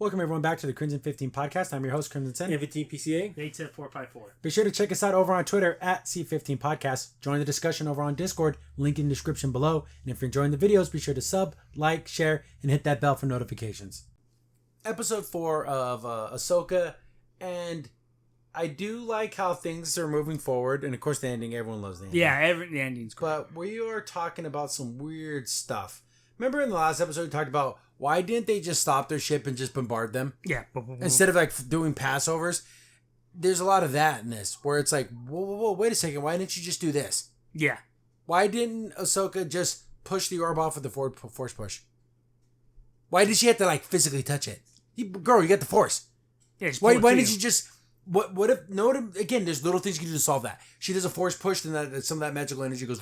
Welcome everyone back to the Crimson 15 podcast. I'm your host, Crimson Sen. 15 PCA. 87454. Be sure to check us out over on Twitter at C15 Podcast. Join the discussion over on Discord, link in the description below. And if you're enjoying the videos, be sure to sub, like, share, and hit that bell for notifications. Episode 4 of Ahsoka, and I do like how things are moving forward. And of course the ending, everyone loves the ending. Yeah, the ending's cool. But we are talking about some weird stuff. Remember in the last episode we talked about why didn't they just stop their ship and just bombard them? Yeah. Instead of like doing passovers. There's a lot of that in this where it's like, whoa, wait a second. Why didn't you just do this? Yeah. Why didn't Ahsoka just push the orb off with the force push? Why did she have to like physically touch it? Girl, you got the force. Yeah. Why didn't you just... What if... Again, there's little things you can do to solve that. She does a force push and that some of that magical energy goes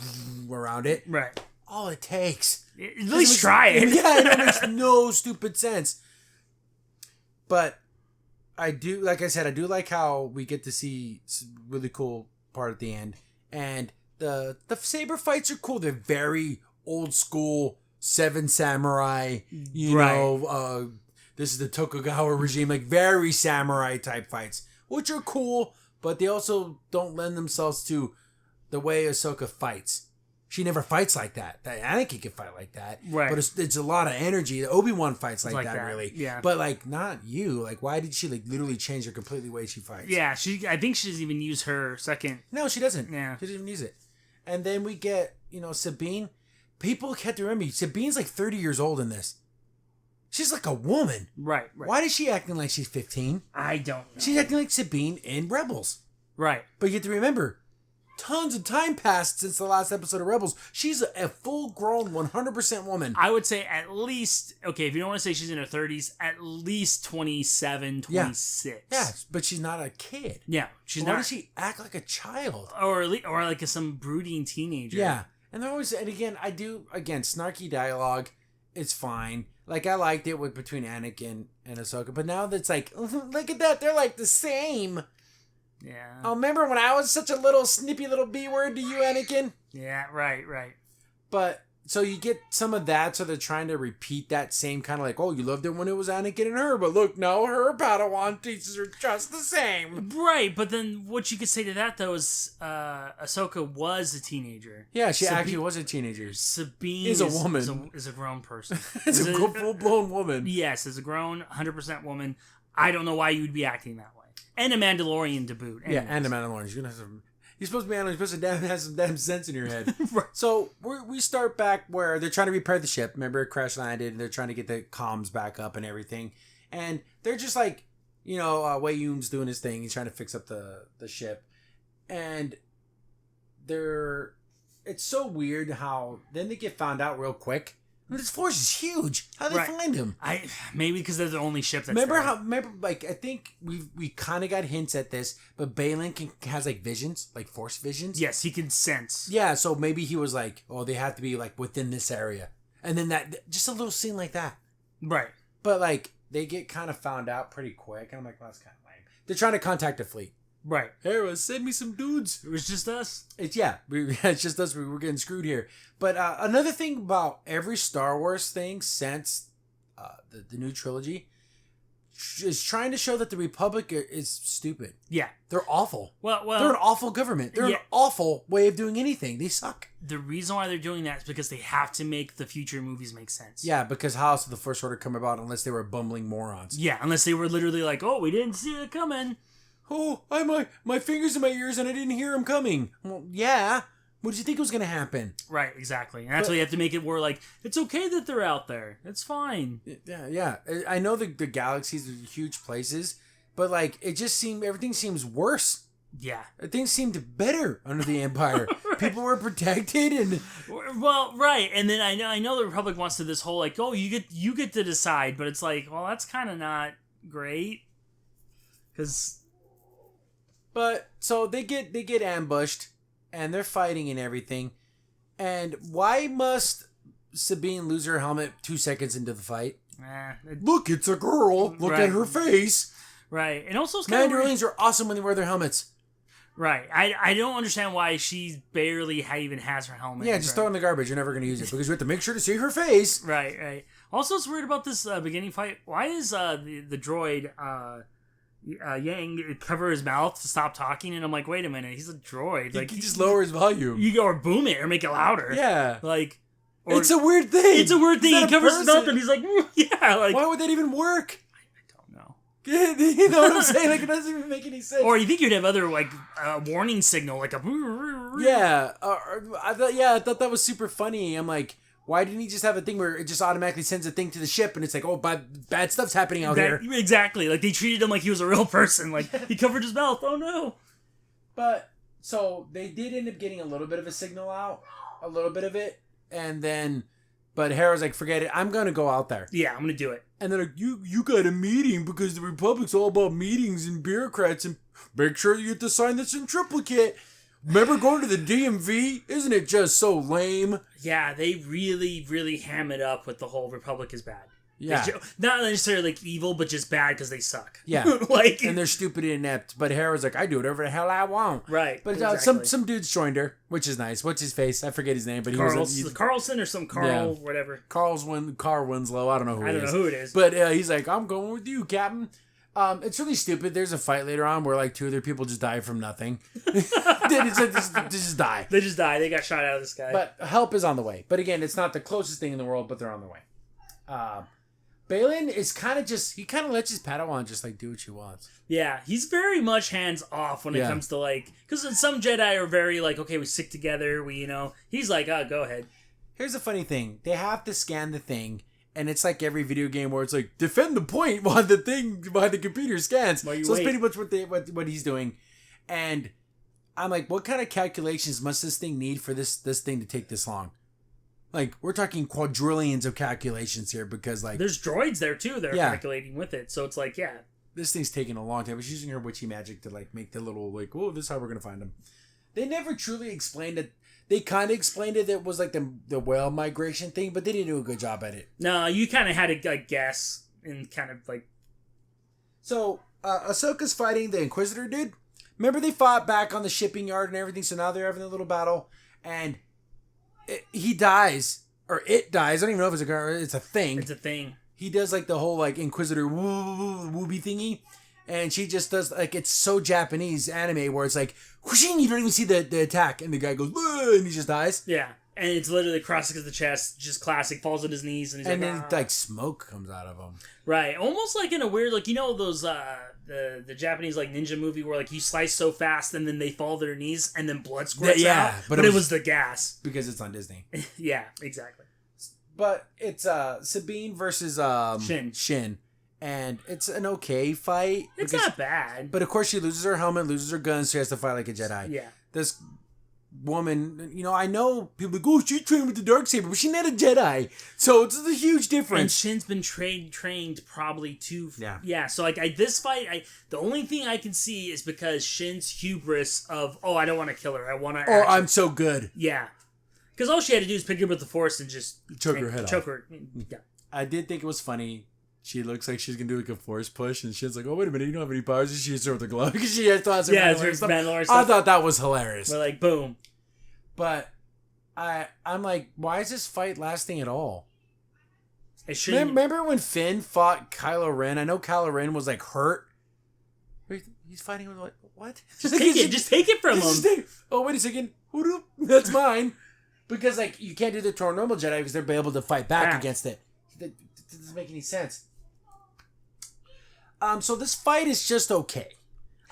around it. Right. All it takes. At least try it. Yeah, it makes no stupid sense. But I do, like I said, I do like how we get to see some really cool part at the end. And the saber fights are cool. They're very old school, Seven Samurai, you know, this is the Tokugawa regime, like very samurai type fights, which are cool, but they also don't lend themselves to the way Ahsoka fights. She never fights like that. Anakin can fight like that. Right. But it's a lot of energy. Obi-Wan fights like that, really. Yeah. But, like, not you. Like, why did she, like, literally change her completely way she fights? Yeah, I think she doesn't even use her second. No, she doesn't. Yeah. She doesn't even use it. And then we get, Sabine. People have to remember, Sabine's like 30 years old in this. She's like a woman. Right. Why is she acting like she's 15? I don't know. She's acting like Sabine in Rebels. Right. But you have to remember, tons of time passed since the last episode of Rebels. She's a full-grown, 100% woman. I would say at least, okay, if you don't want to say she's in her 30s, at least 27, 26. Yeah, but she's not a kid. Yeah, she's Why not. does she act like a child? Or like some brooding teenager. Yeah. And they're always, and again, snarky dialogue, it's fine. Like, I liked it between Anakin and Ahsoka, but now that's like, look at that, they're like the same. Yeah. Oh, remember when I was such a little snippy little B-word to you, Anakin? Yeah, right. But, so you get some of that, so they're trying to repeat that same kind of like, oh, you loved it when it was Anakin and her, but look, now her Padawan teachers are just the same. Right, but then what you could say to that, though, is Ahsoka was a teenager. Yeah, she actually was a teenager. Sabine is a woman. Is a grown person. It's a full-blown woman. Yes, is a grown, 100% woman. I don't know why you would be acting that way. And a Mandalorian to boot. Anyways. Yeah, and a Mandalorian. You're supposed to be Mandalorian. You're supposed to have some damn sense in your head. Right. So we start back where they're trying to repair the ship. Remember, it crash landed, and they're trying to get the comms back up and everything. And they're just like, Wei Yun's doing his thing. He's trying to fix up the ship. And it's so weird how then they get found out real quick. This force is huge. How do they find him? Maybe because they're the only ship that's Remember, like, I think we kind of got hints at this, but Balin has, like, visions, like, force visions. Yes, he can sense. Yeah, so maybe he was like, oh, they have to be, like, within this area. And then just a little scene like that. Right. But, like, they get kind of found out pretty quick, and I'm like, well, that's kind of lame. They're trying to contact the fleet. Right. Hey, send me some dudes. It was just us. It's just us. We're getting screwed here. But another thing about every Star Wars thing since the new trilogy is trying to show that the Republic is stupid. Yeah. They're awful. Well, they're an awful government. They're an awful way of doing anything. They suck. The reason why they're doing that is because they have to make the future movies make sense. Yeah, because how else did the First Order come about unless they were bumbling morons? Yeah, unless they were literally like, oh, we didn't see it coming. Oh, my fingers in my ears and I didn't hear him coming. Well, yeah. What did you think was going to happen? Right, exactly. And that's why you have to make it more like, it's okay that they're out there. It's fine. Yeah. I know the galaxies are huge places, but like, everything seems worse. Yeah. Things seemed better under the Empire. Right. People were protected and... Well, right. And then I know the Republic wants to this whole like, oh, you get to decide, but it's like, well, that's kind of not great. But so they get ambushed and they're fighting and everything. And why must Sabine lose her helmet 2 seconds into the fight? Look, it's a girl. Look at her face. Right. And also, Mandalorians are awesome when they wear their helmets. Right. I don't understand why she barely even has her helmet. Yeah, just throw it in the garbage. You're never going to use it because we have to make sure to see her face. Right. Also, it's weird about this beginning fight. Why is the droid Yang cover his mouth to stop talking? And I'm like, wait a minute, he's a droid. Like, he just lower his volume. You go or boom it or make it louder. Yeah. Like, it's a weird thing. It's a weird thing. He covers his mouth and he's like, yeah. Like, why would that even work? You know what I'm saying? Like, it doesn't even make any sense. Or you think you'd have other, like, warning signal, like a... Yeah. I thought that was super funny. I'm like, why didn't he just have a thing where it just automatically sends a thing to the ship and it's like, oh, bad stuff's happening out here. Exactly. Like, they treated him like he was a real person. Like, he covered his mouth. Oh, no. But, so, they did end up getting a little bit of a signal out. A little bit of it. And then... But Hera's like, forget it. I'm going to go out there. Yeah, I'm going to do it. And they're like, you got a meeting because the Republic's all about meetings and bureaucrats and make sure you get to sign this in triplicate. Remember going to the DMV? Isn't it just so lame? Yeah, they really, really ham it up with the whole Republic is bad. Yeah. Not necessarily like evil, but just bad because they suck. Yeah. Like, and they're stupid and inept. But Hera's like, I do whatever the hell I want. Right. But exactly. some dudes joined her, which is nice. What's his face? I forget his name, but he's Carlson or some Carl, whatever. Carl Winslow. I don't know who it is. But he's like, I'm going with you, Captain. It's really stupid. There's a fight later on where like two other people just die from nothing. They just die. They just die. They got shot out of the sky. But help is on the way. But again, it's not the closest thing in the world, but they're on the way. Balin is he kind of lets his Padawan just like do what she wants. Yeah, he's very much hands off when it comes to like, because some Jedi are very like, okay, we stick together, he's like, go ahead. Here's the funny thing. They have to scan the thing, and it's like every video game where it's like, defend the point while the computer scans. So it's pretty much what he's doing. And I'm like, what kind of calculations must this thing need for this thing to take this long? Like, we're talking quadrillions of calculations here because, like... There's droids there, too, that are calculating with it. So it's like, yeah. This thing's taking a long time. She's using her witchy magic to, like, make the little, like, oh, this is how we're going to find them. They never truly explained it. They kind of explained it. It was, like, the whale migration thing, but they didn't do a good job at it. No, you kind of had to, like, guess and kind of, like... So, Ahsoka's fighting the Inquisitor dude. Remember they fought back on the shipping yard and everything, so now they're having a little battle, and... he dies, or it dies. I don't even know if it's a thing. It's a thing. He does like the whole like Inquisitor wooby thingy, and she just does like it's so Japanese anime where it's like whooshing, you don't even see the attack, and the guy goes and he just dies. Yeah, and it's literally crosses the chest, just classic. Falls on his knees, and he's then like smoke comes out of him. Right, almost like in a weird like those the Japanese like ninja movie where like you slice so fast and then they fall to their knees and then blood squirts out. But it was the gas because it's on Disney. Yeah, exactly. But it's Sabine versus Shin, and it's an okay fight. It's not bad. But of course she loses her helmet, loses her guns, so she has to fight like a Jedi. Yeah. This woman, I know people like, oh, she trained with the Darksaber, but she's not a Jedi. So it's a huge difference. And Shin's been trained probably too. Yeah. So like this fight, the only thing I can see is because Shin's hubris of, I don't want to kill her. I want to. Oh, I'm so good. Yeah. Because all she had to do is pick her up with the Force and just choke her head off. Yeah. I did think it was funny. She looks like she's gonna do like a Force push, and she's like, "Oh, wait a minute, you don't have any powers." And she hits her with a glove because she has thoughts. Mandalorian stuff. I thought that was hilarious. We're like, boom. But I'm like, why is this fight lasting at all? It shouldn't. Remember when Finn fought Kylo Ren? I know Kylo Ren was like hurt. He's fighting with what? Just take it from him. Oh, wait a second. That's mine. Because like you can't do the normal Jedi because they're able to fight back against it. That doesn't make any sense. So this fight is just okay.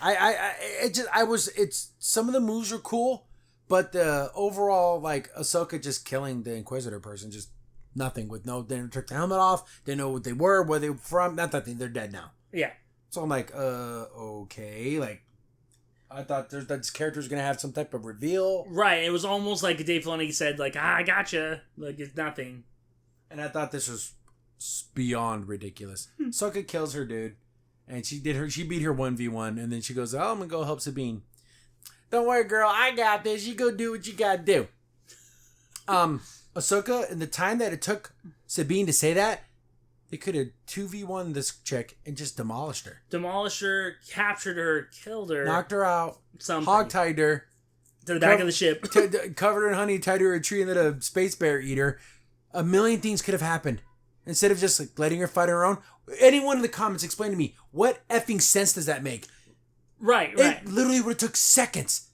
It's some of the moves are cool, but the overall like Ahsoka just killing the Inquisitor person, just nothing with they took the helmet off, didn't know what they were, where they were from, not that they're dead now. Yeah. So I'm like, okay, like. I thought this character's going to have some type of reveal. Right. It was almost like Dave Filoni said, like, I gotcha. Like, it's nothing. And I thought this was beyond ridiculous. Ahsoka kills her dude. And she beat her 1v1. And then she goes, I'm going to go help Sabine. Don't worry, girl. I got this. You go do what you got to do. Ahsoka, in the time that it took Sabine to say that, They could have 2v1 this chick and just demolished her. Demolished her, captured her, killed her. Knocked her out. Something. Hogtied her. To the back of the ship. Covered her in honey, tied her to a tree, and let a space bear eat her. A million things could have happened. Instead of just like letting her fight her own. Anyone in the comments explain to me, what effing sense does that make? Right. It literally would have took seconds.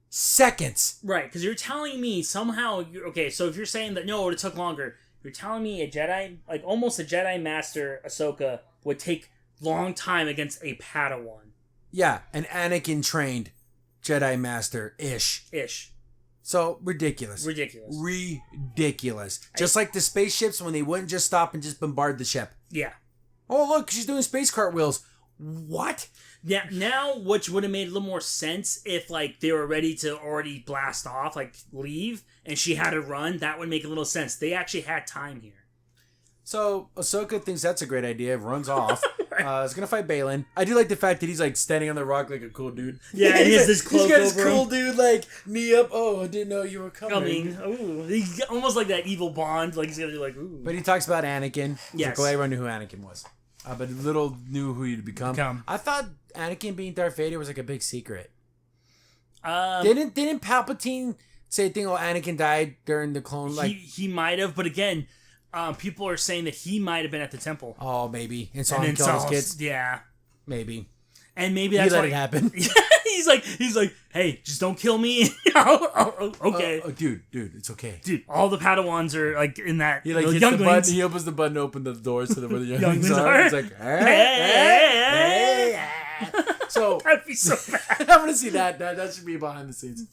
Seconds. Right, because you're telling me somehow... Okay, so if you're saying that, no, it took longer... You're telling me a Jedi, like almost a Jedi Master, Ahsoka, would take long time against a Padawan. Yeah, an Anakin trained Jedi Master-ish. So, ridiculous. Ridiculous. Just like the spaceships when they wouldn't just stop and just bombard the ship. Yeah. Oh, look, she's doing space cartwheels. What? Yeah, now, which would have made a little more sense if, like, they were ready to already blast off, like, leave, and she had to run, that would make a little sense. They actually had time here. So, Ahsoka thinks that's a great idea, runs off. Right. Is going to fight Balin. I do like the fact that he's, like, standing on the rock like a cool dude. Yeah, and he has this cloak over him. He's got this cool dude, like, knee up. Oh, I didn't know you were coming. Ooh. He's almost like that evil Bond, like, he's going to be like, ooh. But he talks about Anakin. Yes. Like, everyone knew who Anakin was. But little knew who he'd become. I thought Anakin being Darth Vader was like a big secret. Didn't Palpatine say a thing? Oh, Anakin died during the clone. Like he might have, but again, people are saying that he might have been at the temple. Oh, maybe and saw him kill his kids. Yeah, maybe. And maybe that's why it happen. he's like, hey, just don't kill me. Okay, dude, it's okay. Dude, all the Padawans are like in that. He like hits the button. He opens the button, to open the doors to where the younglings are. It's like, hey. So that'd be so bad. I want to see that. That should be behind the scenes.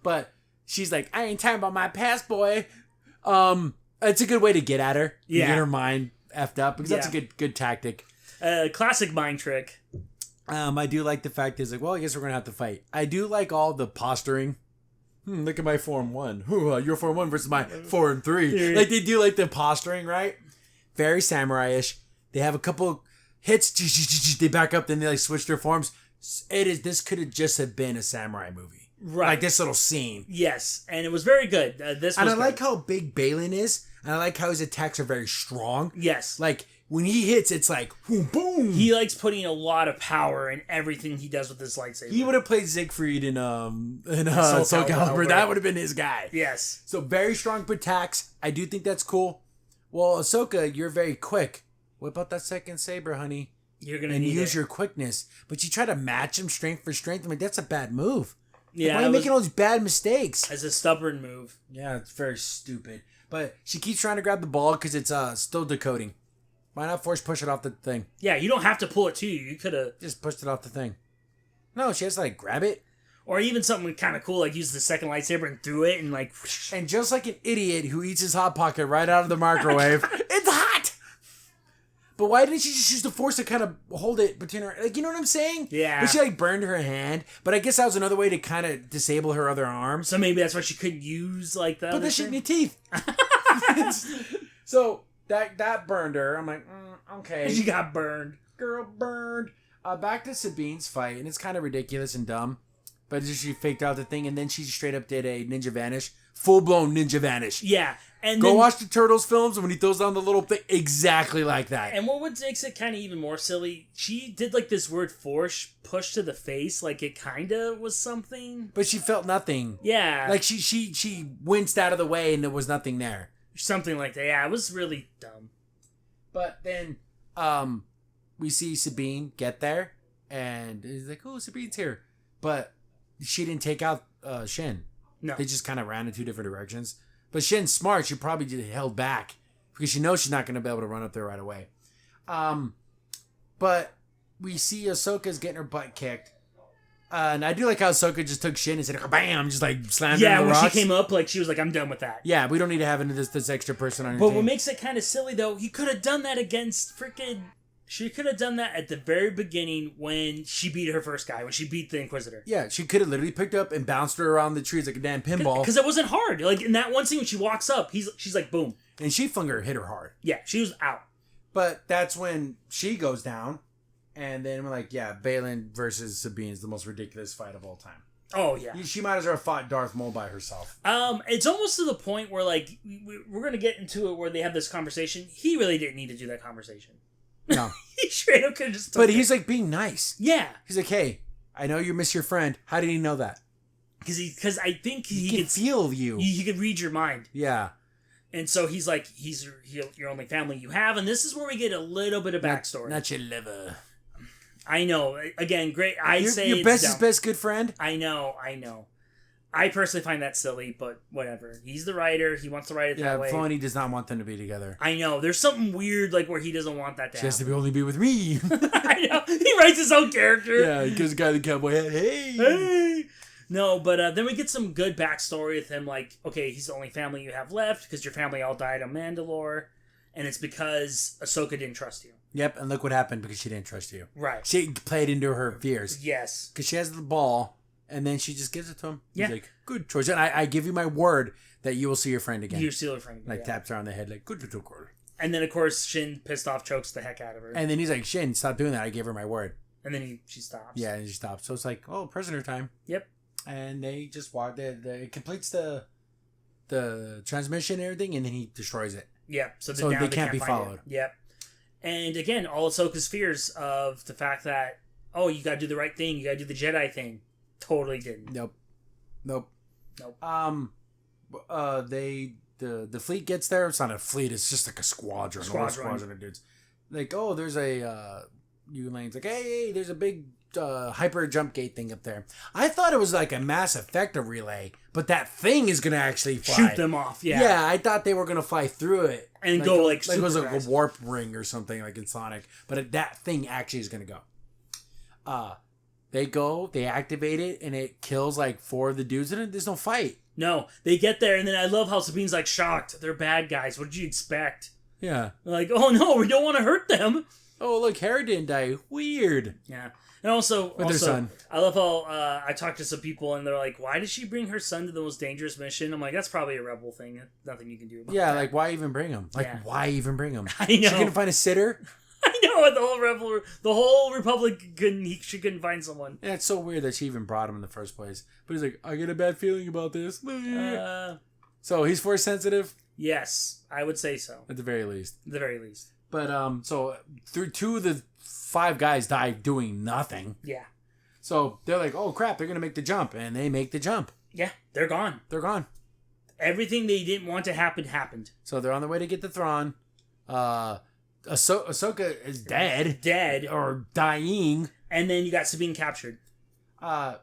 But she's like, I ain't talking about my past, boy. It's a good way to get at her. Yeah, get her mind effed up because that's a good tactic. Classic mind trick. I do like the fact is like, well, I guess we're gonna have to fight. I do like all the posturing. Look at my form 1. Your form 1 versus my 4 and 3. Like they do like the posturing, right? Very samurai-ish. They have a couple hits. They back up, then they like switch their forms. This could have just have been a samurai movie, right? Like this little scene. Yes, and it was very good. Like how big Balin is, and I like how his attacks are very strong. Yes, like. When he hits, it's like, boom, boom. He likes putting a lot of power in everything he does with his lightsaber. He would have played Siegfried in Soul Calibur. That would have been his guy. Yes. So very strong attacks. I do think that's cool. Well, Ahsoka, you're very quick. Whip out that second saber, honey. You're going to need use your quickness. But you try to match him strength for strength. I mean, that's a bad move. Yeah. Why are you making all these bad mistakes? It's a stubborn move. Yeah, it's very stupid. But she keeps trying to grab the ball because it's still decoding. Why not force push it off the thing? Yeah, you don't have to pull it to you. You could have just pushed it off the thing. No, she has to like grab it. Or even something kind of cool, like use the second lightsaber and threw it and like... And just like an idiot who eats his Hot Pocket right out of the microwave, it's hot! But why didn't she just use the force to kind of hold it between her... Like, you know what I'm saying? Yeah. But she like burned her hand. But I guess that was another way to kind of disable her other arm. So maybe that's why she couldn't use like that. Put that shit in your teeth. So... That burned her. I'm like, okay. She got burned. Girl burned. Back to Sabine's fight, and it's kind of ridiculous and dumb. But she faked out the thing, and then she straight up did a ninja vanish. Full-blown ninja vanish. Yeah. And Go watch the Turtles films, and when he throws down the little thing, exactly like that. And what makes it kind of even more silly, she did like this weird force push to the face, like it kind of was something. But she felt nothing. Yeah. Like she winced out of the way, and there was nothing there. Something like that. Yeah, it was really dumb. But then we see Sabine get there, and he's like, oh, Sabine's here. But she didn't take out Shin. No. They just kind of ran in two different directions. But Shin's smart. She probably just held back because she knows she's not going to be able to run up there right away. But we see Ahsoka's getting her butt kicked. And I do like how Ahsoka just took Shin and said, bam, just like slammed her in the rocks. Yeah, when she came up, like she was like, I'm done with that. Yeah, we don't need to have this extra person on your team. But what makes it kind of silly, though, he could have done that against freaking... She could have done that at the very beginning when she beat her first guy, when she beat the Inquisitor. Yeah, she could have literally picked up and bounced her around the trees like a damn pinball. Because it wasn't hard. Like in that one scene when she walks up, she's like, boom. And Sheepfinger hit her hard. Yeah, she was out. But that's when she goes down. And then we're like, yeah, Balin versus Sabine is the most ridiculous fight of all time. Oh yeah. She might as well have fought Darth Maul by herself. It's almost to the point where like we're gonna get into it where they have this conversation. He really didn't need to do that conversation. No. He straight up could have just. But he's like being nice. Yeah. He's like, hey, I know you miss your friend. How did he know that? Because I think he can feel you. He could read your mind. Yeah. And so he's like, he's your only family you have, and this is where we get a little bit of backstory. Not your liver. I know. Again, great. Your best is best good friend. I know. I personally find that silly, but whatever. He's the writer. He wants to write it that way. Yeah, Filoni does not want them to be together. I know. There's something weird like where he doesn't want that to happen. She has to only be with me. I know. He writes his own character. Yeah, he gives the guy the cowboy hat. Hey. No, but then we get some good backstory with him. Like, okay, he's the only family you have left because your family all died on Mandalore, and it's because Ahsoka didn't trust you. Yep, and look what happened because she didn't trust you. Right. She played into her fears. Yes. Because she has the ball, and then she just gives it to him. Yeah. He's like, good choice. And I give you my word that you will see your friend again. You see your friend again. Like, taps her on the head, like, good little girl. And then, of course, Shin, pissed off, chokes the heck out of her. And then he's like, Shin, stop doing that. I gave her my word. And then she stops. Yeah, and she stops. So it's like, oh, prisoner time. Yep. And they just walk. It completes the transmission and everything, and then he destroys it. Yep. So they can't be followed. Yep. And again, all Ahsoka's fears of the fact that, oh, you gotta do the right thing, you gotta do the Jedi thing, totally didn't. Nope. The fleet gets there. It's not a fleet. It's just like a squadron. Squadron of dudes. Like, oh, there's a Lane's like, hey, there's a big hyper jump gate thing up there. I thought it was like a Mass Effect relay, but that thing is gonna actually fly. Shoot them off. Yeah. Yeah, I thought they were gonna fly through it and like, go like it was like a warp ring or something like in Sonic, but that thing actually is gonna go. They activate it, and it kills like 4 of the dudes, and there's no fight. No, they get there, and then I love how Sabine's like shocked. They're bad guys. What did you expect? Yeah. They're like, oh no, we don't want to hurt them. Oh, look, Harry didn't die. Weird. Yeah. And also, their son. I love how I talked to some people, and they're like, why did she bring her son to the most dangerous mission? I'm like, that's probably a rebel thing. Nothing you can do about that. Like, why even bring him? Why even bring him? I know. She couldn't find a sitter? I know, the whole Republic she couldn't find someone. Yeah, it's so weird that she even brought him in the first place. But he's like, I get a bad feeling about this. So he's force sensitive? Yes, I would say so. At the very least. But, so through 2 of the 5 guys die doing nothing. Yeah. So they're like, oh crap, they're going to make the jump. And they make the jump. Yeah, they're gone. Everything they didn't want to happen happened. So they're on the way to get the Thrawn. Ahsoka is dead. Or dying. And then you got Sabine captured.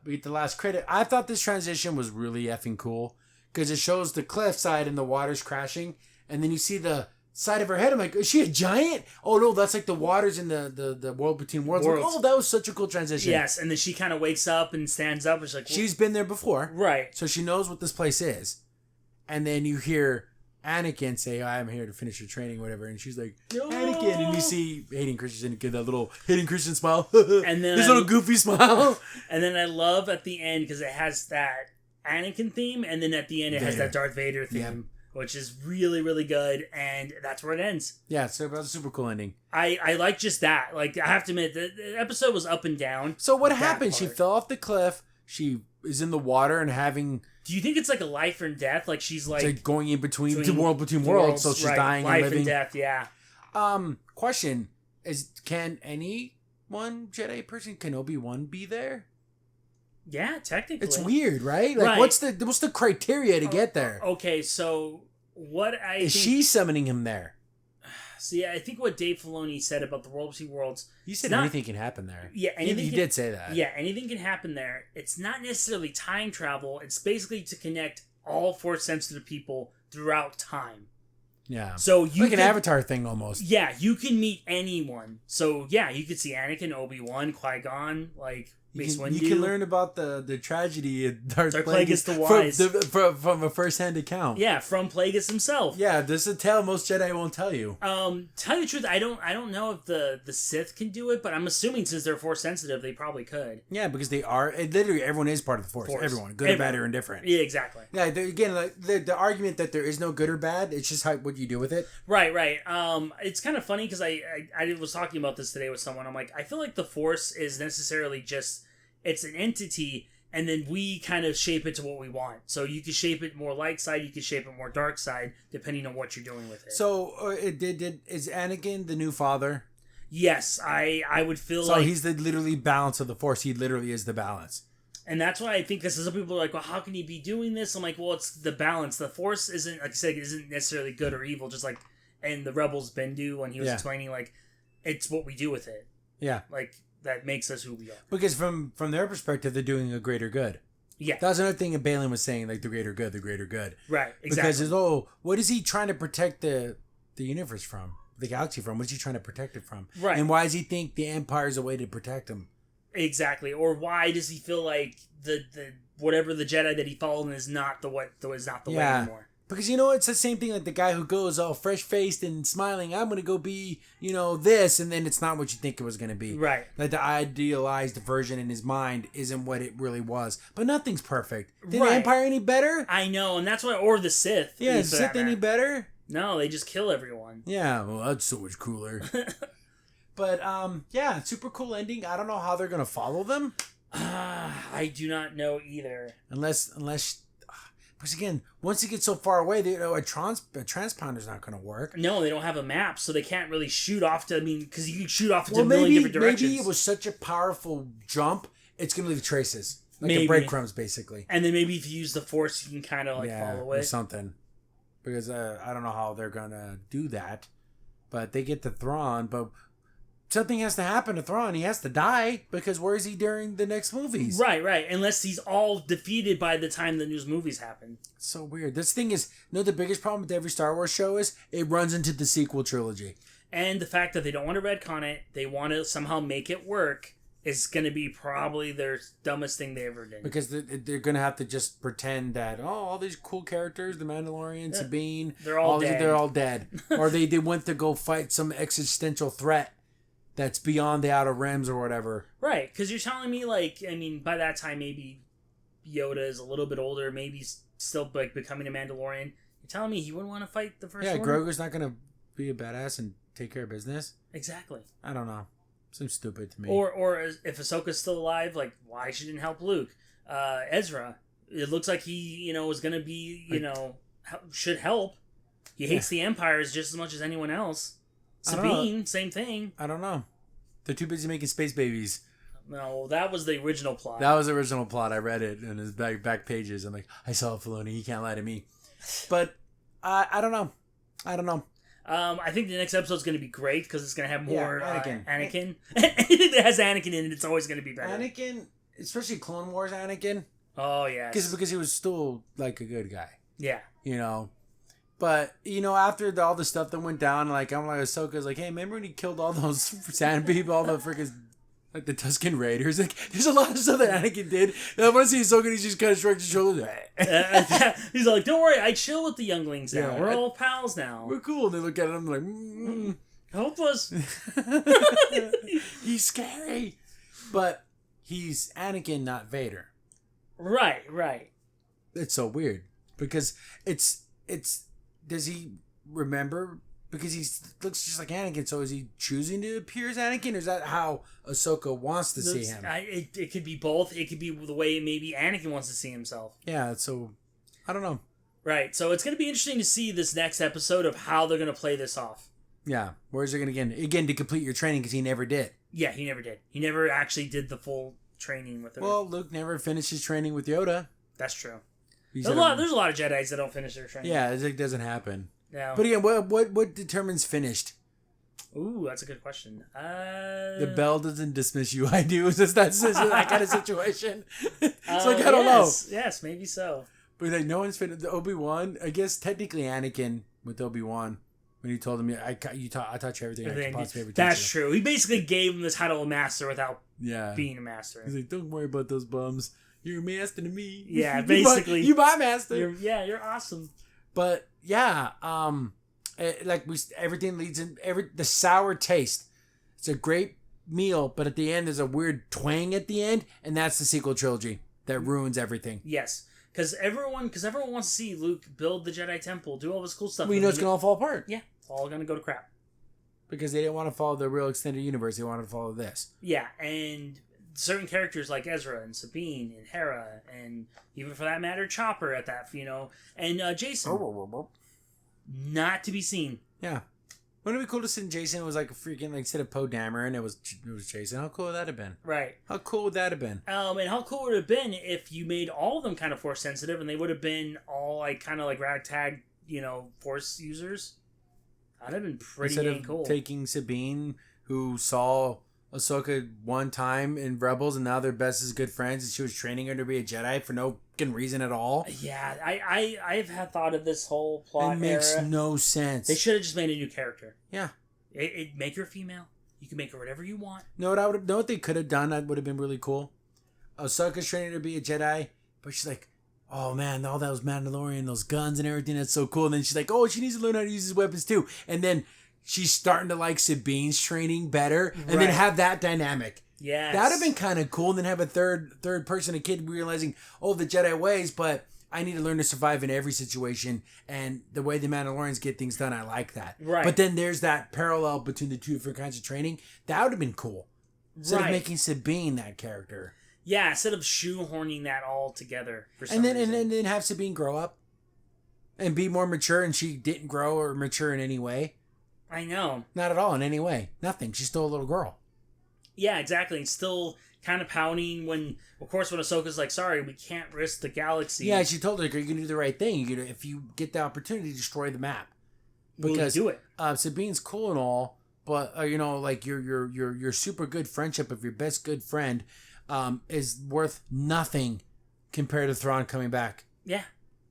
We get the last credit. I thought this transition was really effing cool. Because it shows the cliffside and the water's crashing. And then you see the side of her head. I'm like, is she a giant? Oh no, that's like the waters in the world between worlds. Like, oh, that was such a cool transition. Yes, and then she kind of wakes up and stands up. It's like, she's been there before. Right. So she knows what this place is. And then you hear Anakin say, I'm here to finish your training, whatever. And she's like, no. Anakin. And you see Hayden Christensen give that little Hayden Christensen smile. And then his little goofy smile. And then I love at the end, because it has that Anakin theme, and then at the end it has that Darth Vader theme, which is really, really good, and that's where it ends. Yeah, so that's a super cool ending. I like just that. Like, I have to admit, the episode was up and down. So what happened? She fell off the cliff. She is in the water and having... Do you think it's like a life or death? Like she's like going in between worlds, so she's dying life and living. And death, yeah. Question is, can any one Jedi person, can Obi-Wan be there? Yeah, technically. It's weird, right? Like, what's the criteria to get there? Okay, so what is she summoning him there? See, I think what Dave Filoni said about the World Between Worlds... He said anything can happen there. Yeah, anything he did say that. Yeah, anything can happen there. It's not necessarily time travel. It's basically to connect all Force-sensitive people throughout time. Yeah. So you like an Avatar thing, almost. Yeah, you can meet anyone. So, yeah, you could see Anakin, Obi-Wan, Qui-Gon, like... You can learn about the tragedy of Darth Plagueis the Wise from a first-hand account. Yeah, from Plagueis himself. Yeah, this is a tale most Jedi won't tell you. Tell you the truth, I don't know if the Sith can do it, but I'm assuming since they're Force sensitive, they probably could. Yeah, because they are. Literally, everyone is part of the Force. Everyone, good or bad or indifferent. Yeah, exactly. Yeah, again, like, the argument that there is no good or bad, it's just what you do with it. Right. It's kind of funny because I was talking about this today with someone. I'm like, I feel like the Force is necessarily just... It's an entity and then we kind of shape it to what we want. So you can shape it more light side, you can shape it more dark side, depending on what you're doing with it. So is Anakin the new father? Yes, I would feel so like... So he's the literally balance of the Force. He literally is the balance. And that's why I think, because some people are like, well, how can he be doing this? I'm like, well, it's the balance. The Force isn't, like I said, isn't necessarily good or evil, just like in the Rebels Bendu when he was explaining, like, it's what we do with it. Yeah. Like, that makes us who we are. Because from their perspective, they're doing a greater good. Yeah. That's another thing that Balin was saying, like, the greater good, the greater good. Right, exactly. Because, what is he trying to protect the universe from? The galaxy from? What is he trying to protect it from? Right. And why does he think the Empire is a way to protect him? Exactly. Or why does he feel like the whatever the Jedi that he followed is not the way anymore? Because, it's the same thing like the guy who goes all fresh-faced and smiling, I'm going to go be, this, and then it's not what you think it was going to be. Right. Like the idealized version in his mind isn't what it really was. But nothing's perfect. Did the Empire any better? I know, and that's why, or the Sith. Yeah, is the Sith any better? No, they just kill everyone. Yeah, well, that's so much cooler. But, super cool ending. I don't know how they're going to follow them. I do not know either. Unless, because again, once you get so far away, a transponder's not going to work. No, they don't have a map, so they can't really shoot off to, because you can shoot off into a million different directions. Maybe it was such a powerful jump, it's going to leave traces. Like the breadcrumbs, basically. And then maybe if you use the Force, you can kind of follow it. Or something. Because I don't know how they're going to do that. But they get to Thrawn, but something has to happen to Thrawn. He has to die, because where is he during the next movies? Right. Unless he's all defeated by the time the news movies happen. It's so weird. This thing is, the biggest problem with every Star Wars show is it runs into the sequel trilogy. And the fact that they don't want to retcon it, they want to somehow make it work, is going to be probably their dumbest thing they ever did. Because they're going to have to just pretend that, all these cool characters, the Mandalorian, Sabine, they're all dead. They're all dead. Or they went to go fight some existential threat that's beyond the Outer Rims or whatever. Right, because you're telling me, by that time, maybe Yoda is a little bit older, maybe still, becoming a Mandalorian. You're telling me he wouldn't want to fight the first one? Yeah, Grogu's not going to be a badass and take care of business? Exactly. I don't know. Seems stupid to me. Or if Ahsoka's still alive, why she didn't help Luke? Ezra, it looks like he, is going to be, should help. He hates the Empire just as much as anyone else. Sabine, same thing. I don't know. They're too busy making space babies. No, that was the original plot. That was the original plot. I read it in his back pages. I'm like, I saw Filoni. He can't lie to me. But I don't know. I think the next episode's going to be great because it's going to have more Anakin. Anything that has Anakin in it, it's always going to be better. Anakin, especially Clone Wars Anakin. Oh, yeah. Because he was still, a good guy. Yeah. But, after all the stuff that went down, I'm like, Ahsoka's like, hey, remember when he killed all those sand people, all the freaking, the Tusken Raiders? There's a lot of stuff that Anakin did. And I want to see Ahsoka, and he just kind of shrugged his shoulders. He's like, don't worry, I chill with the younglings now. We're all pals now. We're cool. And they look at him like, help us. He's scary. But he's Anakin, not Vader. Right. It's so weird. Because it's does he remember? Because he looks just like Anakin, so is he choosing to appear as Anakin, or is that how Ahsoka wants to see him? It could be both. It could be the way maybe Anakin wants to see himself. Yeah, so, I don't know. Right, so it's going to be interesting to see this next episode of how they're going to play this off. Yeah, where's it going to again, to complete your training, because he never did. Yeah, he never did. He never actually did the full training with him. Well, Luke never finished his training with Yoda. That's true. There's a lot of Jedis that don't finish their training. Yeah, it doesn't happen. No. But again, what determines finished? Ooh, that's a good question. The bell doesn't dismiss you. I do. It's just that kind of situation. It's I don't know. Yes, maybe so. But no one's finished. The Obi-Wan, I guess technically Anakin with Obi-Wan when he told him, I taught you everything I could possibly ever teach you. That's true. He basically gave him the title of master without being a master. He's like, don't worry about those bums. You're a master to me. Yeah, basically. You my master. You're awesome. But yeah, everything leads in the sour taste. It's a great meal, but at the end there's a weird twang at the end, and that's the sequel trilogy that ruins everything. Yes, because everyone wants to see Luke build the Jedi Temple, do all this cool stuff. We know it's gonna all fall apart. Yeah, it's all gonna go to crap. Because they didn't want to follow the real extended universe; they wanted to follow this. Yeah, and certain characters like Ezra and Sabine and Hera and even for that matter Chopper at that, and Jason, not to be seen. Yeah. Wouldn't it be cool to see Jason was like a freaking, like, instead of Poe Dameron, it was Jason? How cool would that have been? Right. How cool would that have been? And how cool would it have been if you made all of them kind of Force sensitive and they would have been all like kind of like ragtag, Force users? That'd have been pretty Instead cool. of taking Sabine, who saw Ahsoka one time in Rebels and now they're best as good friends, and she was training her to be a Jedi for no fucking reason at all. Yeah, I've had thought of this whole plot. It makes era. no sense. They should have just made a new character. Yeah. It make her female. You can make her whatever you want. Know what they could have done that would have been really cool? Ahsoka's training to be a Jedi, but she's like, oh man, all those Mandalorian, those guns and everything, that's so cool. And then she's like, oh, she needs to learn how to use his weapons too. And then she's starting to like Sabine's training better, and then have that dynamic. Yeah, that'd have been kind of cool. And then have a third person, a kid realizing, oh, the Jedi ways, but I need to learn to survive in every situation. And the way the Mandalorians get things done, I like that. Right. But then there's that parallel between the two different kinds of training. That would have been cool. Instead of making Sabine that character. Yeah, instead of shoehorning that all together for some reason. And then have Sabine grow up and be more mature, and she didn't grow or mature in any way. I know. Not at all in any way. Nothing. She's still a little girl. Yeah, exactly. And still kind of pouting when Ahsoka's like, sorry, we can't risk the galaxy. Yeah, she told her, you're going to do the right thing. If you get the opportunity, destroy the map. Because we'll do it. Sabine's cool and all, but, like your super good friendship of your best good friend is worth nothing compared to Thrawn coming back. Yeah.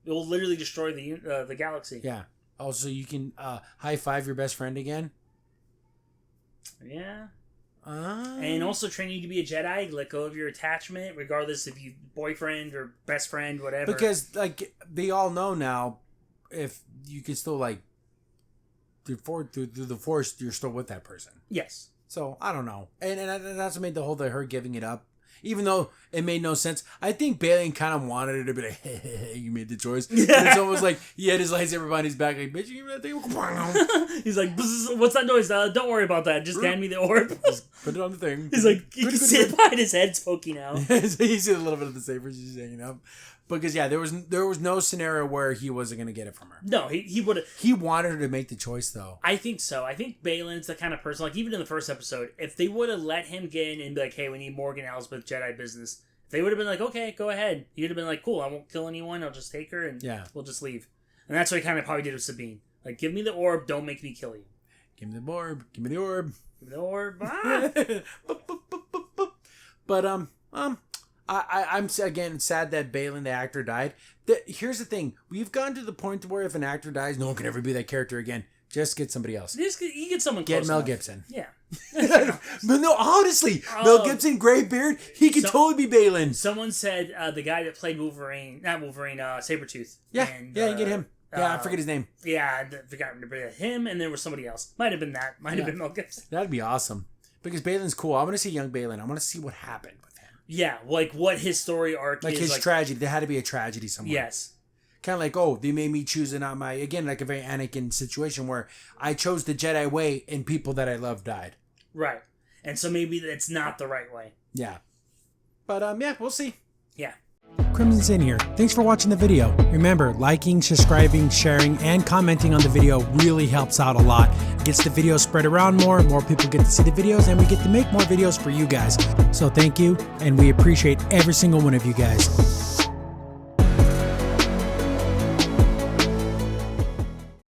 It will literally destroy the galaxy. Yeah. Also, you can high five your best friend again. Yeah. And also training you to be a Jedi, let go of your attachment, regardless if you boyfriend or best friend, whatever. Because, like, they all know now, if you can still, like, through the Force, you're still with that person. Yes. So, I don't know. And that's what made the whole her giving it up. Even though it made no sense. I think Balian kind of wanted her to be like, hey, you made the choice. But it's almost like he had his lightsaber behind his back, like, bitch, you give me that thing? He's like, what's that noise? Don't worry about that. Just hand me the orb. Just put it on the thing. He's like, you can see it behind his head poking out. So you see a little bit of the saber just hanging up. Because, yeah, there was no scenario where he wasn't going to get it from her. No, he would have. He wanted her to make the choice, though. I think so. I think Balin's the kind of person, like, even in the first episode, if they would have let him get in and be like, hey, we need Morgan Elsbeth Jedi business, they would have been like, okay, go ahead. He would have been like, cool, I won't kill anyone. I'll just take her and we'll just leave. And that's what he kind of probably did with Sabine. Like, give me the orb, don't make me kill you. Give me the orb. Give me the orb. Give me the orb. Ah! But, I'm again sad that Balin, the actor, died. Here's the thing: we've gotten to the point where if an actor dies, no one can ever be that character again. Just get somebody else. You get someone. Get close Mel enough. Gibson. Yeah. But no, honestly, Mel Gibson, gray beard, he could totally be Balin. Someone said the guy that played Wolverine, not Wolverine, Sabretooth. Yeah, and, you get him. Yeah, I forget his name. Yeah, I forgot him, and there was somebody else. Might have been that. Might have been Mel Gibson. That'd be awesome because Balin's cool. I want to see young Balin. I want to see what happened with him. Yeah, like what his story arc like is. His tragedy. There had to be a tragedy somewhere. Yes. Kind of like, oh, they made me choose it, not my... Again, like a very Anakin situation where I chose the Jedi way and people that I love died. Right. And so maybe that's not the right way. Yeah. But, yeah, we'll see. Yeah. Crimson Sin here. Thanks for watching the video. Remember, liking, subscribing, sharing, and commenting on the video really helps out a lot. It gets the video spread around more people get to see the videos, and we get to make more videos for you guys. So thank you, and we appreciate every single one of you guys.